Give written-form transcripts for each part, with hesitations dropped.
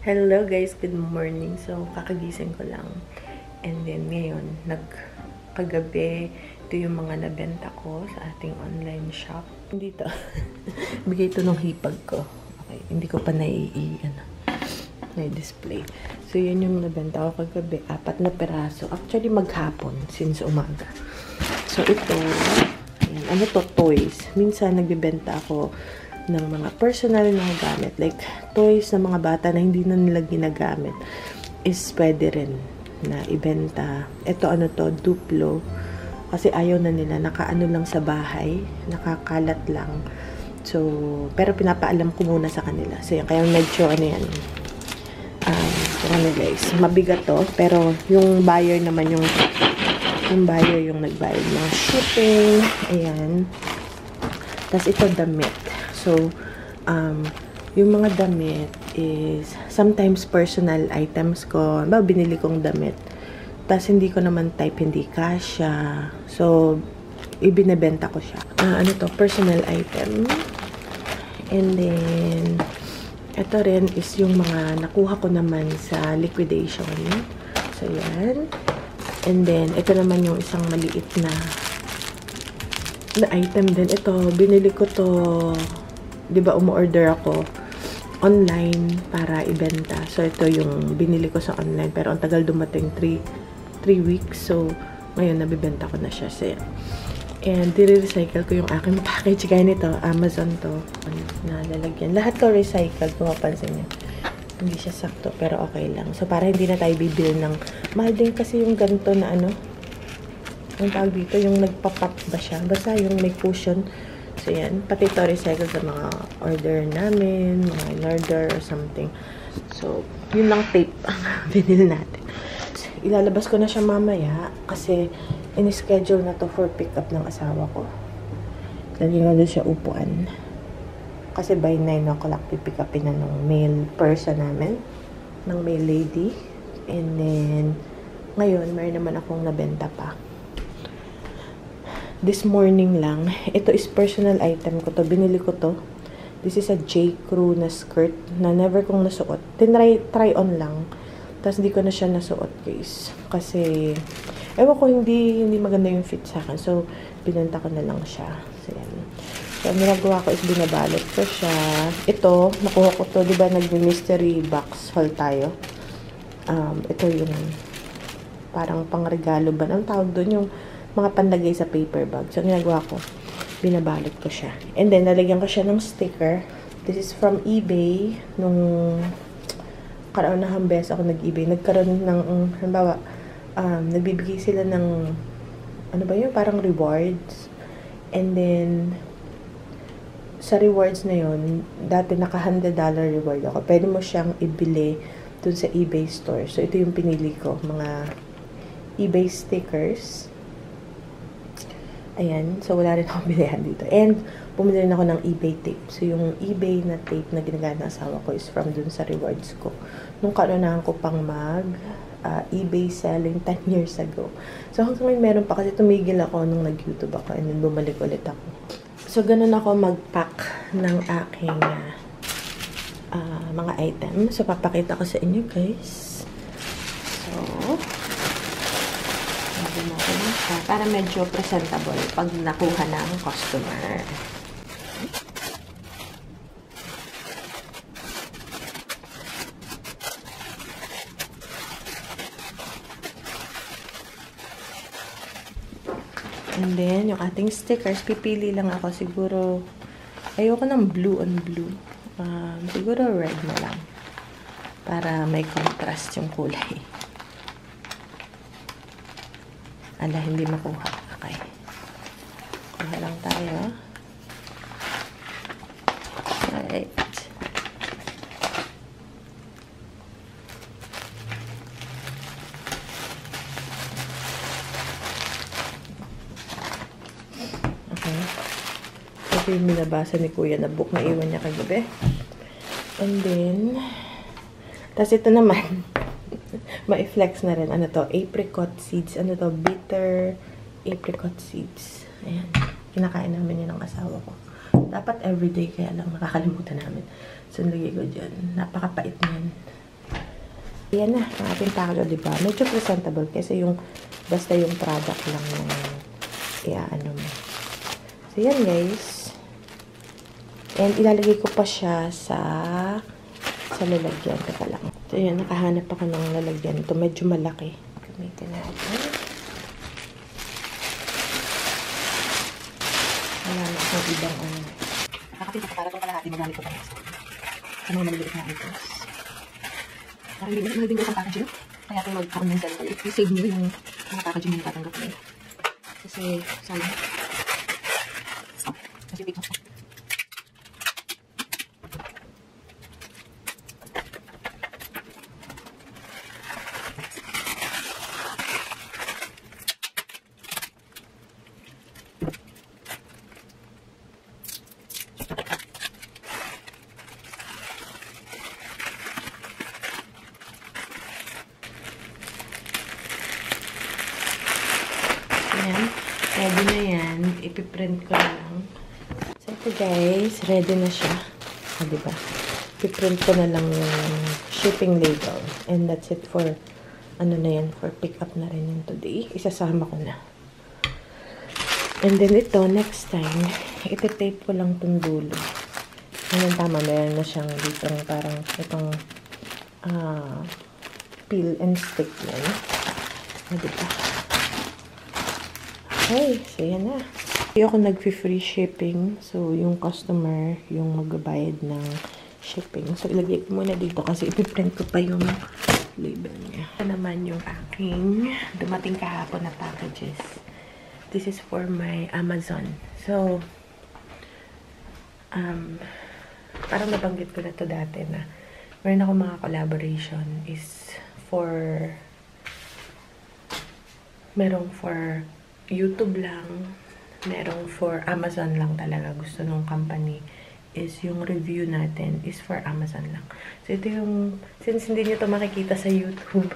Hello guys, good morning. So, kakagising ko lang. And then, ngayon, kagabi, ito yung mga nabenta ko sa ating online shop. Dito. Bigay ito ng hipag ko. Okay, hindi ko pa na-display. So, yun yung nabenta ko kagabi. 4 na peraso. Actually, maghapon, since umaga. So, ito, ayan, ano to, toys. Minsan, nagbibenta ako ng mga personal na gamit. Like, toys ng mga bata na hindi na nila ginagamit is pwede rin na ibenta. Ito, ano to, Duplo. Kasi ayaw na nila. Nakaano lang sa bahay. Nakakalat lang. So, pero pinapaalam ko muna sa kanila. So, yan. Kaya medyo, ano yan. Ano guys, mabigat to. Pero, yung buyer naman yung nagbayad ng shipping. Ayan. Tapos, ito damit. So, yung mga damit is sometimes personal items ko. Binili kong damit. Tapos, hindi ko naman type, hindi kasya. So, ibinebenta ko siya. Ano to? Personal item. And then, ito rin is yung mga nakuha ko naman sa liquidation. So, yan. And then, ito naman yung isang maliit na item din. Ito, binili ko to, di ba, umu-order ako online para ibenta. So, ito yung binili ko sa online. Pero, ang tagal dumating, 3 weeks. So, ngayon, nabibenta ko na siya. So, and, dire-recycle ko yung aking package. Kaya nito, Amazon to. Na lalagyan. Lahat to recycle, kung mapansin niyo. Hindi siya sakto, pero okay lang. So, para hindi na tayo bibili ng, mahal din kasi yung ganito na ano, ang tawag dito, yung nagpa-pop ba siya? Basta yung may cushion. So, yan. Pati ito recycle sa mga order namin, mga in-order or something. So, yun lang tape ang binili natin. So, ilalabas ko na siya mamaya kasi in-schedule na to for pick-up ng asawa ko. Lagi nga doon siya upuan. Kasi by 9 o'clock, pipick upin na ng male person namin. Ng male lady. And then, ngayon, mayroon naman akong nabenta pa. This morning lang. Ito is personal item ko to. Binili ko to. This is a J. Crew na skirt na never kong nasuot. Try on lang. Tapos hindi ko na siya nasuot, guys. Kasi, ewan ko, hindi maganda yung fit sa akin. So, binenta ko na lang siya. So, yan. So, ang ginagawa ko is binabalot ko siya. Ito, nakuha ko to. Diba nag-mystery box haul tayo? Ito yung parang pangregalo ba? Ang tawag doon yung mga panlagay sa paper bag. So, ang ginagawa ko, binabalot ko siya. And then, nalagyan ko siya ng sticker. This is from eBay. Nung karaunahang beses ako nag-eBay, nagkaroon ng, halimbawa, nagbibigay sila ng, ano ba yun? Parang rewards. And then, sa rewards na yun, dati naka $100 reward ako. Pwede mo siyang ibili dun sa eBay store. So, ito yung pinili ko. Mga eBay stickers. Ayan. So, wala rin akong bilihan dito. And, bumili rin ako ng eBay tape. So, yung eBay na tape na ginagamit ng asawa ko is from dun sa rewards ko. Nung kaunahan ko pang eBay selling 10 years ago. So, hanggang ngayon meron pa kasi tumigil ako nung nag-YouTube ako and then bumalik ulit ako. So, ganun ako mag-pack ng aking mga item. So, papakita ko sa inyo, guys. So, para medyo presentable pag nakuha ng customer. And then, yung ating stickers, pipili lang ako. Siguro, ayoko ng blue on blue. Siguro red na lang. Para may contrast yung kulay. Ala, hindi makuha. Okay. Kuha lang tayo. Alright. Okay. Ito yung binabasa ni Kuya na book na iwan niya kagabi. And then, tas ito naman, ma-flex na rin. Ano to? Apricot seeds. Ano to? Bitter apricot seeds. Ayan. Kinakain namin yun ng asawa ko. Dapat everyday, kaya lang nakakalimutan namin. So, nilagay ko dyan. Napakapait niyan. Ayan na, ang ating package, diba? Medyo presentable kasi yung, basta yung product lang yung iaano mo. So, yan guys. And ilalagay ko pa siya sa lalagyan. Teka lang. So, yan, nakahanap ako ng lalagyan. Ito, medyo malaki. Gamitin natin. Wala na akong ibang ano. Nakapita ko para itong kalahati. Magamit ko pa next time. Sa mga maliliit na items. Parang hindi na din ko ang packaging. Kaya ito magkaroon ng dalawa. I-save nyo yung mga packaging na natatanggap nyo. Kasi, sayang. Kasi wait lang. Ayan. Ready na yan. Ipiprint ko na lang. So, ito guys. Ready na siya. Diba? Ipiprint ko na lang yung shipping label. And that's it for, ano na yan, for pick up na rin yun today. Isasama ko na. And then ito, next time, iti-tape ko lang itong dulo. Ayan, tama. Meron na siyang dito parang itong peel and stick yan. Diba? Okay, so yan na. Hindi ako nag-free shipping. So, yung customer, yung magbabayad ng shipping. So, ilagay ko muna dito kasi ipiprint ko pa yung label niya. Ito naman yung aking dumating kahapon na packages. This is for my Amazon. So, parang nabanggit ko na to dati na meron ako mga collaboration is for merong for YouTube lang, merong for Amazon lang talaga. Gusto nung company is yung review natin is for Amazon lang. So, ito yung, since hindi nyo ito makikita sa YouTube,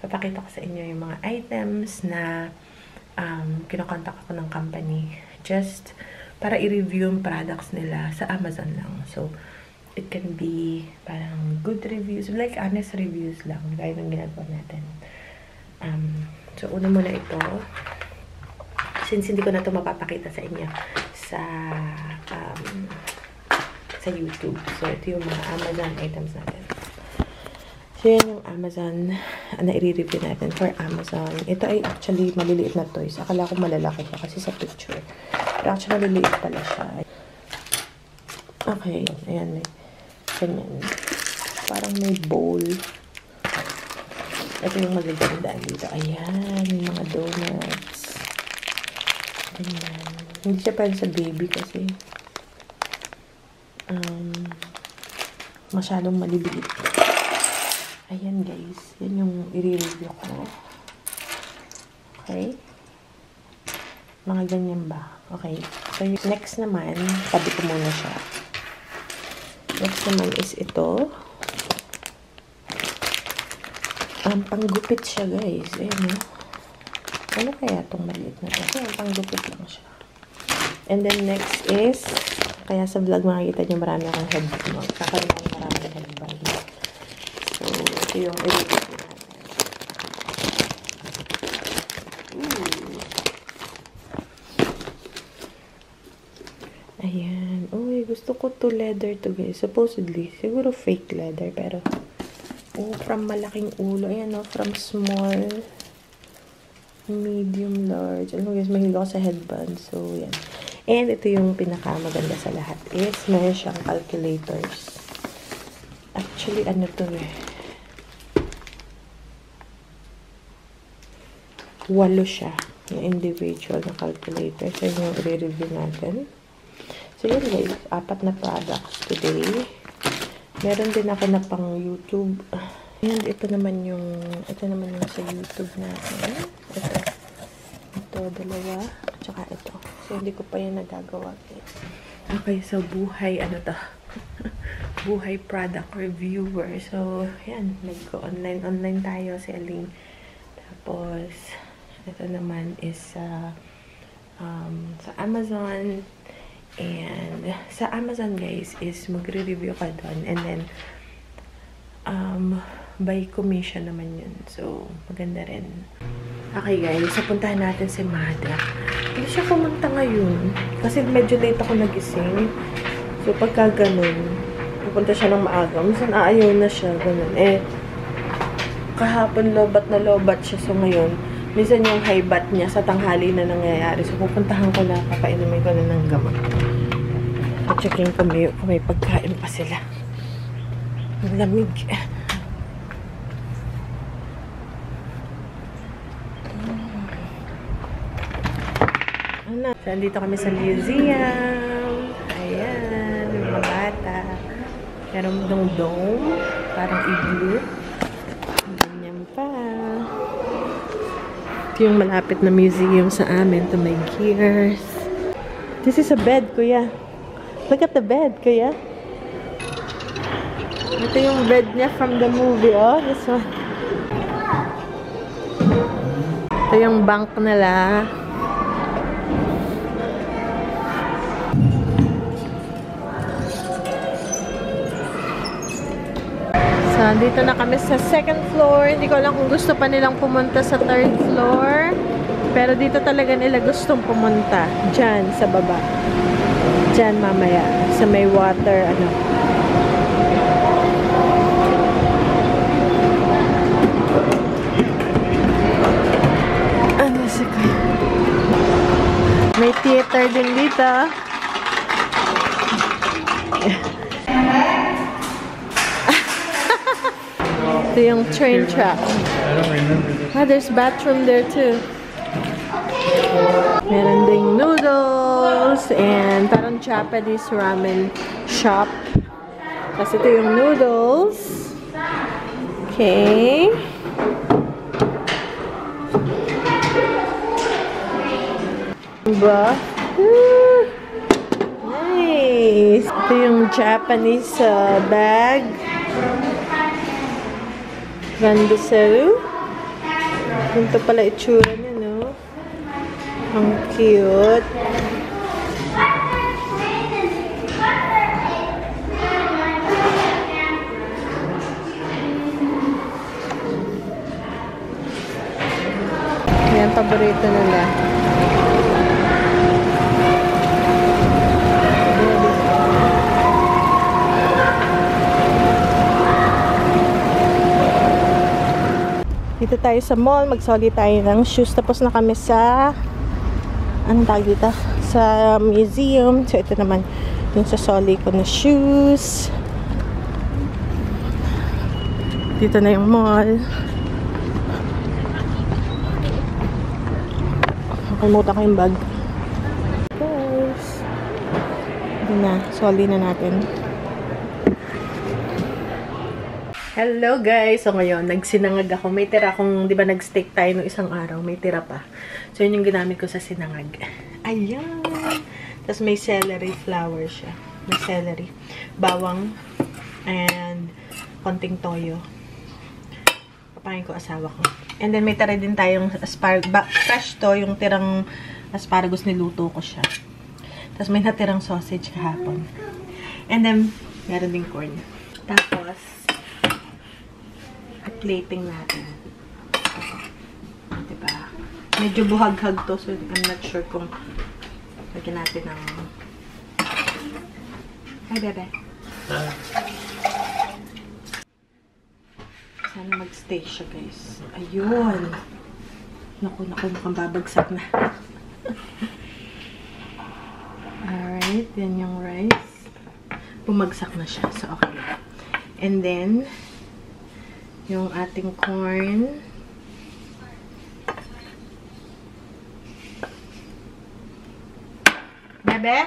papakita ko sa inyo yung mga items na kinokontak ako ng company just para i-review yung products nila sa Amazon lang. So, it can be parang good reviews, like honest reviews lang, gaya ng ginagawa natin. So, una muna ito. Since hindi ko na ito mapapakita sa inyo sa YouTube. So, ito yung mga Amazon items natin. So, yan yung Amazon na i-review natin for Amazon. Ito ay actually maliliit na toys. Akala ko malalaki siya kasi sa picture. Pero actually maliliit pala siya. Okay. Ayan. Ganyan. Parang may bowl. Ito yung magagandaan dito. Ayan. Yung mga donuts. Ayan. Hindi siya pwede sa baby kasi masyadong maliliit. Ayan guys. Yan yung i-review ko. Okay. Mga ganyan ba? Okay. So, next naman, tabi ko muna siya. Next naman is ito. Panggupit siya guys. Ayan o. Ano kaya itong maliit na ito? Ayan, panggupit lang siya. And then next is, kaya sa vlog makikita nyo marami akong headband. Kakaroon ng marami headband. So, ito yung i-review natin. Ayan. Uy, gusto ko to leather to guys. Supposedly, siguro fake leather. Pero, from malaking ulo. Ayan o, from small, medium, large. Ano guys, mahilig ako sa headband. So, yan. And ito yung pinakamaganda sa lahat is meron siyang calculators. Actually, ano to eh. 8 siya. Yung individual na calculator. So, yung i-review natin. So, yun guys. 4 na products today. Meron din ako na pang YouTube. And ito naman yung sa YouTube natin. Ito, 2. At saka ito. So, hindi ko pa yan nagagawa. Okay, so buhay, buhay product reviewer. So, yan. Nag-online tayo si Aling. Tapos, ito naman is sa Amazon. And sa Amazon guys is magre-review ka doon. And then, by commission naman yun. So, maganda rin. Okay guys, so puntahan natin si Mada. Hindi siya pumunta ngayon. Kasi medyo late ako nagising. So, pagka ganun, pupunta siya ng maaga. Minsan aayaw na siya, ganun. Kahapon lobat na lobat siya. So, ngayon, minsan yung high bat niya sa tanghali na nangyayari. So, pupuntahan ko na, papainumin ko na ng gamot. So, checking kung may pagkain pa sila. Ang lamig. So, andito kami sa museum. Ayan, mga bata. Meron dong-dong. Parang igloo. Ganyan pa. Ito yung malapit na museum sa amin. To my gears. This is a bed, kuya. Look at the bed, kuya. Ito yung bed niya from the movie, oh. This one. Ito yung bank nila. So, dito na kami sa second floor. Hindi ko alam kung gusto pa nilang pumunta sa third floor. Pero dito talaga nila gustong pumunta. Diyan, sa baba. Diyan mamaya. Sa may water, ano. Ano sa kaya? May theater din dito. Ito yung train track. I don't remember this. Ah, there's bathroom there too. Meron ding noodles and parang Japanese ramen shop. Tapos ito yung noodles. Okay. Diba? Nice! Ito yung Japanese bag. Ganda sa'yo. Ganito pala itsura niya, no? Ang cute. Yan, paborito nila. Dito tayo sa mall, magsoli tayo ng shoes. Tapos na kami sa anong tawag dito? Sa museum. So ito naman yung sa soli ko na shoes. Dito na yung mall. Nakalimutan ko yung bag. Guys. Ito na, soli na natin. Hello guys! So ngayon, nagsinangag ako. May tira akong, di ba nag-steak tayo nung isang araw, may tira pa. So yun yung ginamit ko sa sinangag. Ayan! Tapos may celery flower siya. May celery. Bawang. And konting toyo. Papain ko asawa ko. And then may tira din tayong fresh to, yung tirang asparagus niluto ko siya. Tapos may natirang sausage kahapon. And then, meron din corn. Tapos, plating natin. Diba? Medyo buhag-hag to, so I'm not sure kung lagyan natin ng... Hi, bebe. Sana mag-stay siya, guys. Ayun! Naku, mukhang babagsak na. Alright, yan yung rice. Bumagsak na siya, so okay. And then, yung ating corn. Bebe?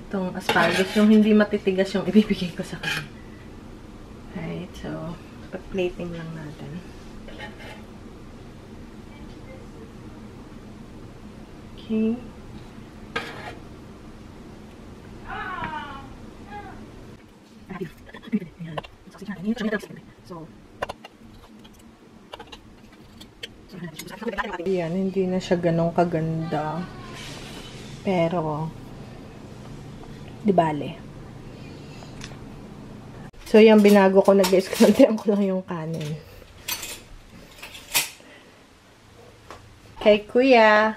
Itong asparagus, yung hindi matitigas yung ibibigay ko sa kanya. Right, so, pag-plating lang natin. Okay. Yan, hindi na siya ganun kaganda. Pero, Di bale. So, yung binago ko na guys, kinantihan ko lang yung kanin. Kay Kuya.